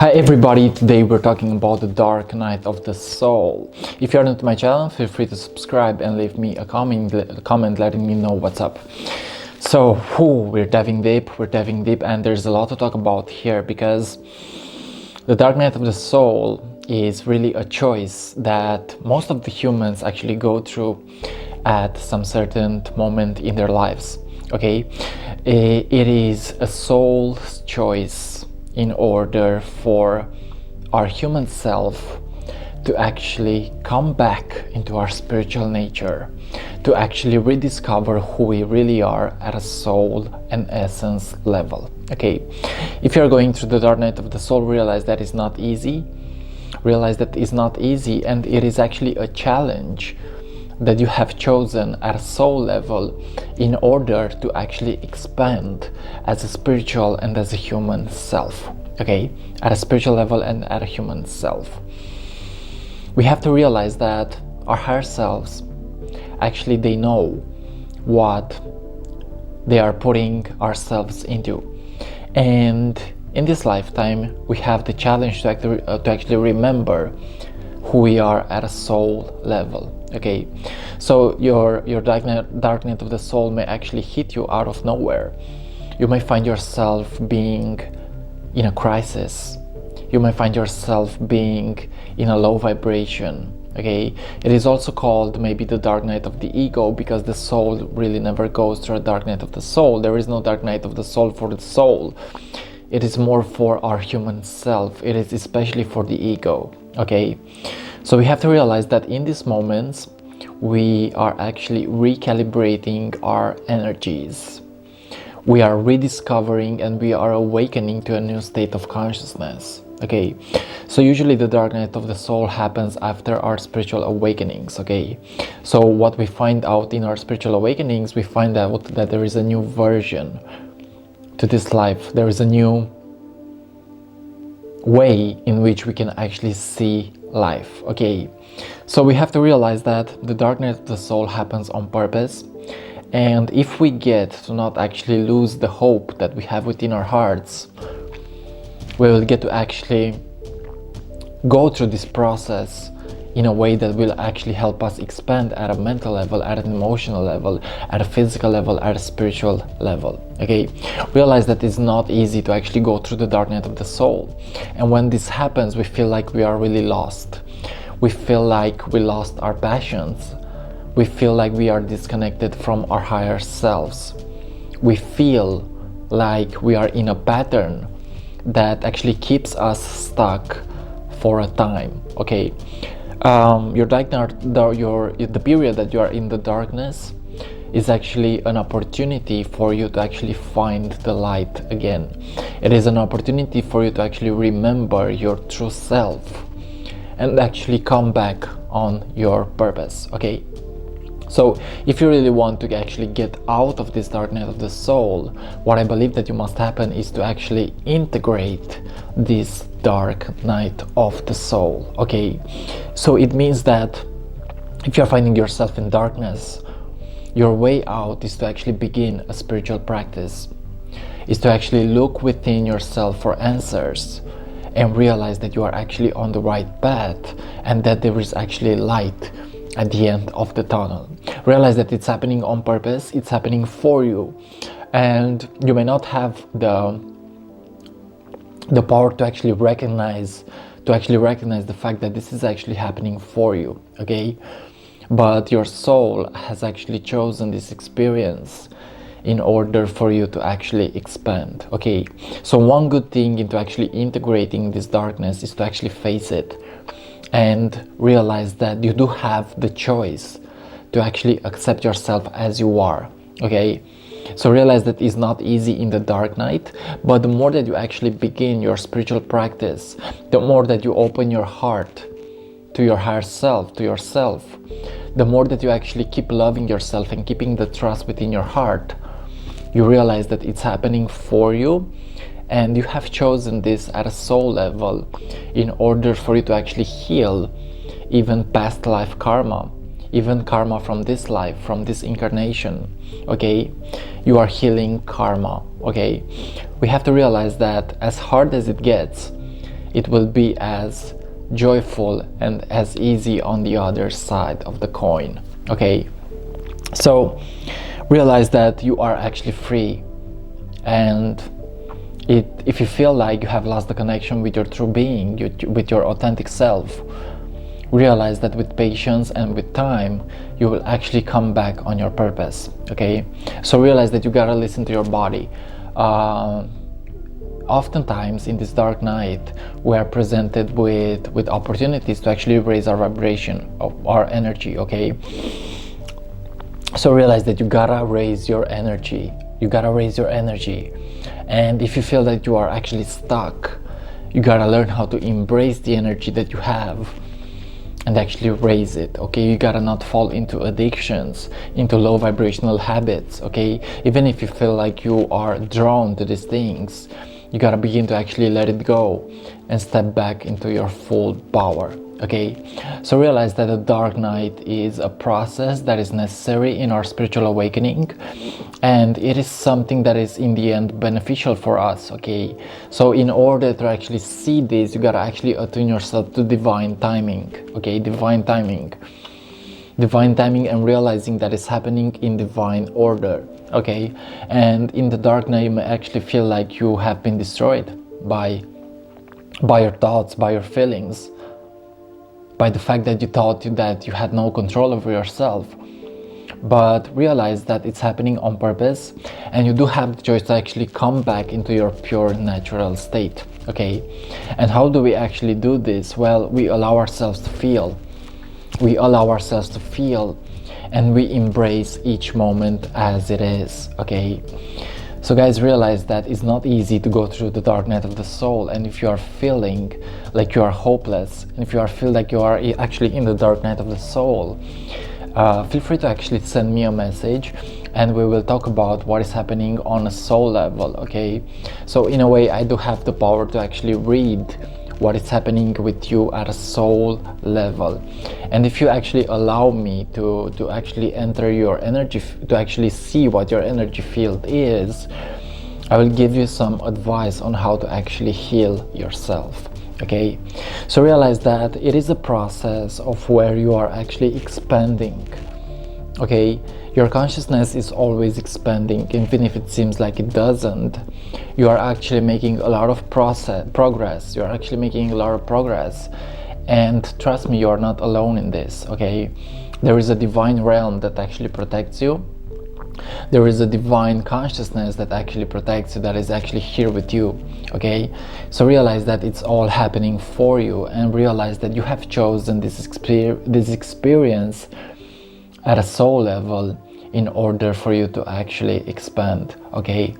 Hi everybody, today we're talking about the dark night of the soul. If you're new to my channel, feel free to subscribe and leave me a comment letting me know what's up. So, we're diving deep, and there's a lot to talk about here because the dark night of the soul is really a choice that most of the humans actually go through at some certain moment in their lives. Okay, it is a soul's choice in order for our human self to actually come back into our spiritual nature, to actually rediscover who we really are at a soul and essence level. Okay, if you're going through the dark night of the soul, realize that it's not easy. Realize that it's not easy, and it is actually a challenge that you have chosen at a soul level in order to actually expand as a spiritual and as a human self. Okay, at a spiritual level and at a human self. We have to realize that our higher selves, actually they know what they are putting ourselves into. And in this lifetime, we have the challenge to actually remember who we are at a soul level. Okay, so your dark night of the soul may actually hit you out of nowhere. You may find yourself being in a crisis. You may find yourself being in a low vibration. Okay, it is also called maybe the dark night of the ego, because the soul really never goes through a dark night of the soul. There is no dark night of the soul for the soul. It is more for our human self. It is especially for the ego. Okay, so we have to realize that in these moments we are actually recalibrating our energies. We are rediscovering and we are awakening to a new state of consciousness. Okay, so usually the dark night of the soul happens after our spiritual awakenings. Okay, so what we find out in our spiritual awakenings, we find out that there is a new version to this life. There is a new way in which we can actually see life. Okay, so we have to realize that the dark night of the soul happens on purpose, and if we get to not actually lose the hope that we have within our hearts, we will get to actually go through this process in a way that will actually help us expand at a mental level, at an emotional level, at a physical level, at a spiritual level. Okay, realize that it's not easy to actually go through the dark night of the soul, and when this happens we feel like we are really lost. We feel like we lost our passions. We feel like we are disconnected from our higher selves. We feel like we are in a pattern that actually keeps us stuck for a time. Okay, the period that you are in the darkness is actually an opportunity for you to actually find the light again. It is an opportunity for you to actually remember your true self and actually come back on your purpose. Okay, so if you really want to actually get out of this dark night of the soul, what I believe that you must happen is to actually integrate this dark night of the soul. Okay, so it means that if you're finding yourself in darkness, your way out is to actually begin a spiritual practice, is to actually look within yourself for answers and realize that you are actually on the right path and that there is actually light at the end of the tunnel. Realize that it's happening on purpose, it's happening for you, and you may not have the power to actually recognize the fact that this is actually happening for you. Okay, but your soul has actually chosen this experience in order for you to actually expand. Okay, so one good thing into actually integrating this darkness is to actually face it and realize that you do have the choice to actually accept yourself as you are. Okay, so realize that it's not easy in the dark night, but the more that you actually begin your spiritual practice, the more that you open your heart to your higher self, to yourself, the more that you actually keep loving yourself and keeping the trust within your heart, you realize that it's happening for you, and you have chosen this at a soul level in order for you to actually heal even past life karma, even karma from this life, from this incarnation. Okay, you are healing karma. Okay, we have to realize that as hard as it gets, it will be as joyful and as easy on the other side of the coin. Okay, so realize that you are actually free, and if you feel like you have lost the connection with your true being, with your authentic self, realize that with patience and with time you will actually come back on your purpose. Okay, so realize that you gotta listen to your body. Oftentimes in this dark night we are presented with opportunities to actually raise our vibration of our energy. Okay, so realize that you gotta raise your energy. And if you feel that you are actually stuck, you gotta learn how to embrace the energy that you have and actually raise it. Okay, you gotta not fall into addictions, into low vibrational habits. Okay, even if you feel like you are drawn to these things, you gotta begin to actually let it go and step back into your full power. Okay, so realize that the dark night is a process that is necessary in our spiritual awakening, and it is something that is in the end beneficial for us. Okay, so in order to actually see this, you gotta actually attune yourself to divine timing. Okay, divine timing, and realizing that it's happening in divine order. Okay, and in the dark night you may actually feel like you have been destroyed by your thoughts, by your feelings, by the fact that you thought that you had no control over yourself. But realize that it's happening on purpose, and you do have the choice to actually come back into your pure natural state. Okay, and how do we actually do this? Well, we allow ourselves to feel. And we embrace each moment as it is. Okay, so guys, realize that it's not easy to go through the dark night of the soul, and if you are feeling like you are hopeless, and if you feel like you are actually in the dark night of the soul, feel free to actually send me a message and we will talk about what is happening on a soul level. Okay, so in a way I do have the power to actually read what is happening with you at a soul level, and if you actually allow me to actually enter your energy, to actually see what your energy field is, I will give you some advice on how to actually heal yourself. Okay, so realize that it is a process of where you are actually expanding. Okay, your consciousness is always expanding, even if it seems like it doesn't. You are actually making a lot of progress. You are actually making a lot of progress, and trust me, you are not alone in this. Okay, there is a divine realm that actually protects you. There is a divine consciousness that actually protects you, that is actually here with you. Okay, so realize that it's all happening for you, and realize that you have chosen this experience at a soul level in order for you to actually expand. Okay,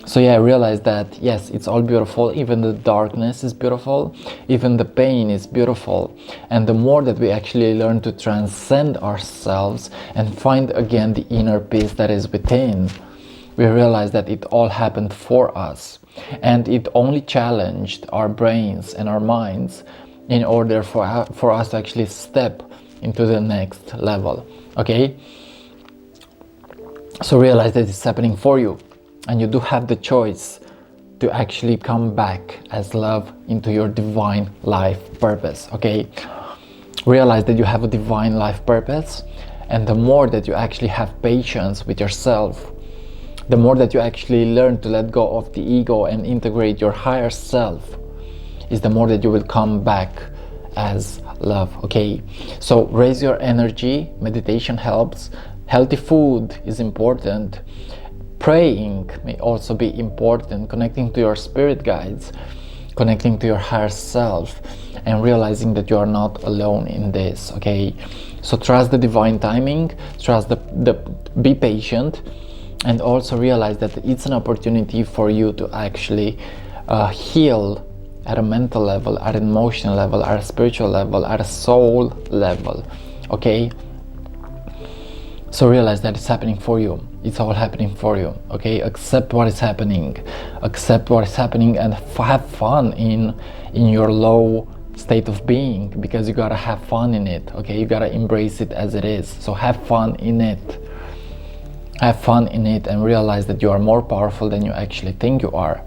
so yeah, realize that yes, it's all beautiful. Even the darkness is beautiful, even the pain is beautiful, and the more that we actually learn to transcend ourselves and find again the inner peace that is within, we realize that it all happened for us, and it only challenged our brains and our minds in order for us to actually step into the next level. Okay, so realize that it's happening for you, and you do have the choice to actually come back as love into your divine life purpose. Okay, realize that you have a divine life purpose, and the more that you actually have patience with yourself, the more that you actually learn to let go of the ego and integrate your higher self, is the more that you will come back as love. Okay, so raise your energy. Meditation helps. Healthy food is important. Praying may also be important. Connecting to your spirit guides, connecting to your higher self, and realizing that you are not alone in this. Okay, so trust the divine timing, trust be patient, and also realize that it's an opportunity for you to actually heal at a mental level, at an emotional level, at a spiritual level, at a soul level. Okay, so realize that it's happening for you. It's all happening for you. Okay, accept what is happening, and have fun in your low state of being, because you gotta have fun in it. Okay, you gotta embrace it as it is. So have fun in it. And realize that you are more powerful than you actually think you are.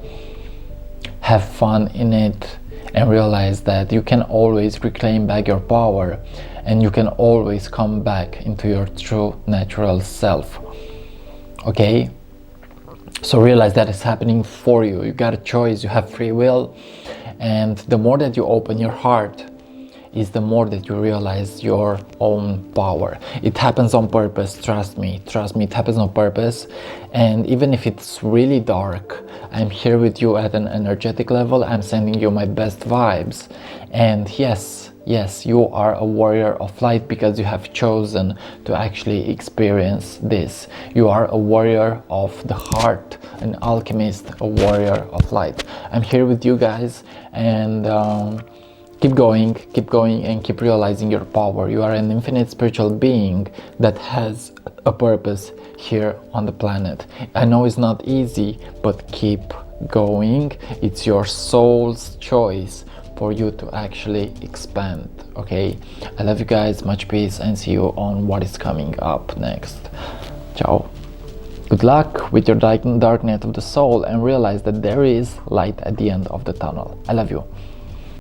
Have fun in it, and realize that you can always reclaim back your power, and you can always come back into your true natural self. Okay, so realize that it's happening for you. You got a choice, you have free will, and the more that you open your heart is the more that you realize your own power. It happens on purpose, trust me, it happens on purpose. And even if it's really dark, I'm here with you at an energetic level. I'm sending you my best vibes. And yes, you are a warrior of light because you have chosen to actually experience this. You are a warrior of the heart, an alchemist, a warrior of light. I'm here with you guys, and keep going, and keep realizing your power. You are an infinite spiritual being that has a purpose here on the planet. I know it's not easy, but keep going. It's your soul's choice for you to actually expand. Okay, I love you guys, much peace, and see you on what is coming up next. Ciao. Good luck with your dark night of the soul, and realize that there is light at the end of the tunnel. I love you.